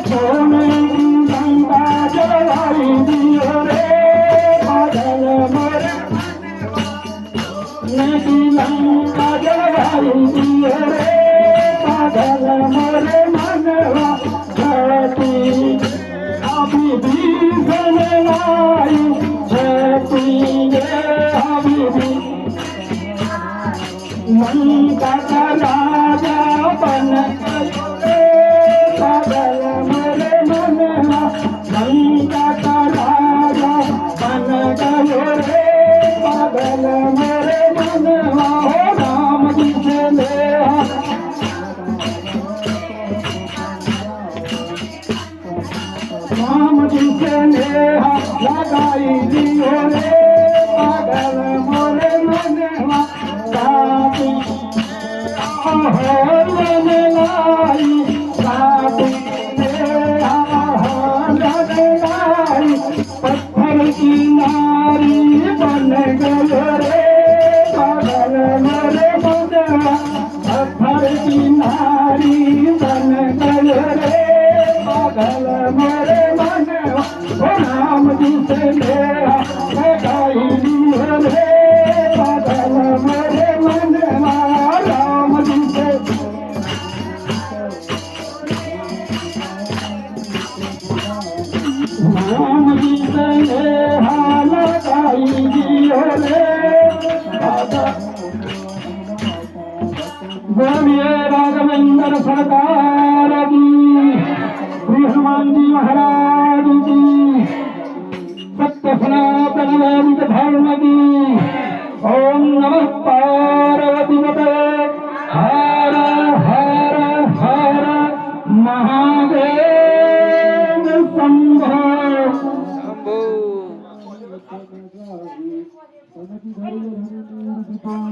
सोने की गंगा जलवाई दियो रे पागल मोरे नदी गंगा जलवाई दियो रे पागल मोरे मनवा छठी हबीबी बनवाई छठी रे हबीबी मन का राजा बन गयो पागल मोरे मनवा लंका का राजा बन गयो रे पागल मोरे मनवा हो राम जी से नेहा राम जी से नेहा लगाई दियो रे पागल मोरे मनवा साथी लाई पत्थर की नारी बन गयो रे पागल मोरे मनवा पत्थर की नारी बन गयो रे पागल मोरे मनवा ओ राम जी से नेहा लगाई दियो रे पागल मोरे मनवा राम जी से राम जी से नेहा लगाई दियो रे बोलिए राघवेंद्र सरकार की श्री हनुमान जी महाराज की सत्य सनातन वैदिक धर्म की ओम नमः पार्वती पते हर हर हर महादेव शंभो